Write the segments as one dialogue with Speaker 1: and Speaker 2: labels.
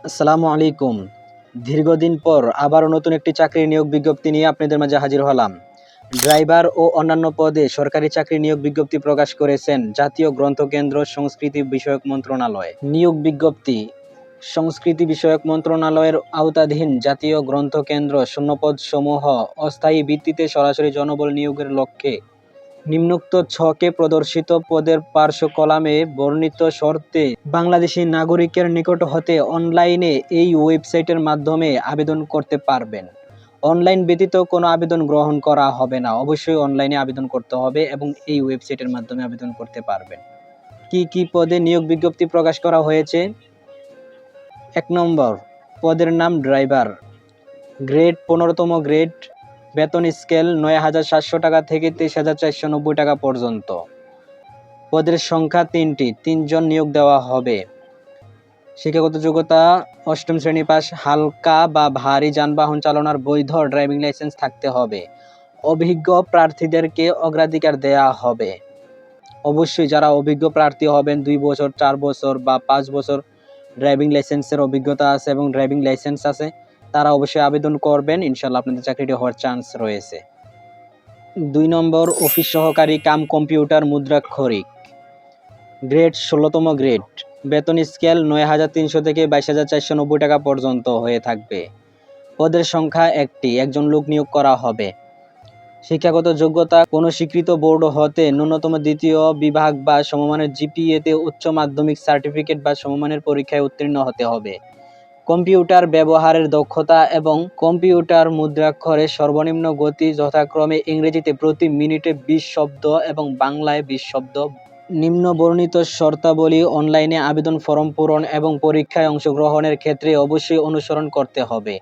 Speaker 1: আসসালামু আলাইকুম। দীর্ঘদিন পর আবারও নতুন একটি চাকরির নিয়োগ বিজ্ঞপ্তি নিয়ে আপনাদের মাঝে হাজির হলাম। ড্রাইভার ও অন্যান্য পদে সরকারি চাকরি নিয়োগ বিজ্ঞপ্তি প্রকাশ করেছেন জাতীয় গ্রন্থকেন্দ্র সংস্কৃতি বিষয়ক মন্ত্রণালয়। নিয়োগ বিজ্ঞপ্তি সংস্কৃতি বিষয়ক মন্ত্রণালয়ের আওতাধীন জাতীয় গ্রন্থকেন্দ্র শূন্যপদসমূহ অস্থায়ী ভিত্তিতে সরাসরি জনবল নিয়োগের লক্ষ্যে নিম্নোক্ত ছকে প্রদর্শিত পদের পার্শ্ব কলামে বর্ণিত শর্তে বাংলাদেশী নাগরিকের নিকট হতে অনলাইনে এই ওয়েবসাইটের মাধ্যমে আবেদন করতে পারবেন। অনলাইন ব্যতীত কোনো আবেদন গ্রহণ করা হবে না। অবশ্যই অনলাইনে আবেদন করতে হবে এবং এই ওয়েবসাইটের মাধ্যমে আবেদন করতে পারবেন। কি পদে নিয়োগ বিজ্ঞপ্তি প্রকাশ করা হয়েছে? ১ নম্বর, পদের নাম ড্রাইভার, গ্রেড ১৫তম গ্রেড, বেতন স্কেল ৯,৭০০ টাকা থেকে ২৩,৪৯০ টাকা পর্যন্ত। পদের সংখ্যা ৩টি, ৩ জন নিয়োগ দেওয়া হবে। শিক্ষাগত যোগ্যতা ৮ম শ্রেণী পাস, হালকা বা ভারী যানবাহন চালানোর বৈধ ড্রাইভিং লাইসেন্স থাকতে হবে। অভিজ্ঞ প্রার্থীদেরকে অগ্রাধিকার দেয়া হবে। অবশ্যই যারা অভিজ্ঞ প্রার্থী হবেন, ২ বছর, ৪ বছর বা ৫ বছর ড্রাইভিং লাইসেন্সের অভিজ্ঞতা আছে এবং ড্রাইভিং লাইসেন্স আছে, তারা অবশ্যই আবেদন করবেন। ইনশাআল্লাহ আপনাদের চাকরিটি হওয়ার চান্স রয়েছে। ২ নম্বর, অফিস সহকারী কাম কম্পিউটার মুদ্রাক্ষরিক, গ্রেড ১৬তম গ্রেড, বেতন স্কেল ৯,৩০০ থেকে ২২,৪৯০ টাকা পর্যন্ত হয়ে থাকবে। পদের সংখ্যা ১টি, ১ জন লোক নিয়োগ করা হবে। শিক্ষাগত যোগ্যতা কোনো স্বীকৃত বোর্ড হতে ন্যূনতম দ্বিতীয় বিভাগ বা সমমানের জিপিএতে উচ্চ মাধ্যমিক সার্টিফিকেট বা সমমানের পরীক্ষায় উত্তীর্ণ হতে হবে। কম্পিউটার ব্যবহারের দক্ষতা এবং কম্পিউটার মুদ্রাক্ষরের সর্বনিম্ন গতি যথাক্রমে ইংরেজিতে প্রতি মিনিটে ২০ শব্দ এবং বাংলায় ২০ শব্দ। নিম্ন বর্ণিত শর্তাবলী অনলাইনে আবেদন ফরম পূরণ এবং পরীক্ষায় অংশগ্রহণের ক্ষেত্রে অবশ্যই অনুসরণ করতে হবে।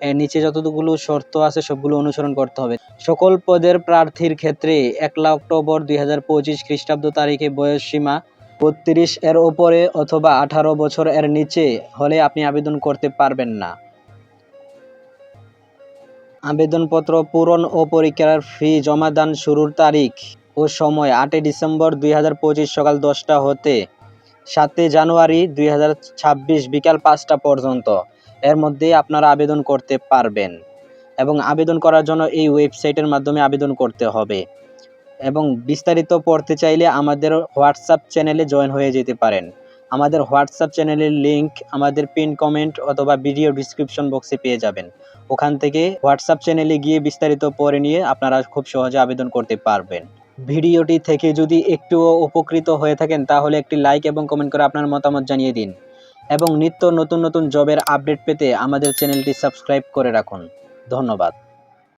Speaker 1: এর নিচে যতগুলো শর্ত আছে সবগুলো অনুসরণ করতে হবে। সকল পদের প্রার্থীর ক্ষেত্রে ১ অক্টোবর ২০২৫ খ্রিস্টাব্দ তারিখে বয়সসীমা ৩২ এর ওপরে অথবা ১৮ বছর এর নিচে হলে আপনি আবেদন করতে পারবেন না। আবেদনপত্র পূরণ ও পরীক্ষার ফি জমাদান শুরুর তারিখ ও সময় ৮ ডিসেম্বর ২০২৫ সকাল ১০টা হতে ৭ জানুয়ারি ২০২৬ বিকাল ৫টা পর্যন্ত। এর মধ্যে আপনারা আবেদন করতে পারবেন এবং আবেদন করার জন্য এই ওয়েবসাইটের মাধ্যমে আবেদন করতে হবে। এবং বিস্তারিত পড়তে চাইলে আমাদের হোয়াটসঅ্যাপ চ্যানেলে জয়েন হয়ে যেতে পারেন। আমাদের হোয়াটসঅ্যাপ চ্যানেলের লিঙ্ক আমাদের পিন কমেন্ট অথবা ভিডিও ডিসক্রিপশন বক্সে পেয়ে যাবেন। ওখান থেকে হোয়াটসঅ্যাপ চ্যানেলে গিয়ে বিস্তারিত পড়ে নিয়ে আপনারা খুব সহজে আবেদন করতে পারবেন। ভিডিওটি থেকে যদি একটুও উপকৃত হয়ে থাকেন তাহলে একটি লাইক এবং কমেন্ট করে আপনার মতামত জানিয়ে দিন এবং নিত্য নতুন জবের আপডেট পেতে আমাদের চ্যানেলটি সাবস্ক্রাইব করে রাখুন। ধন্যবাদ।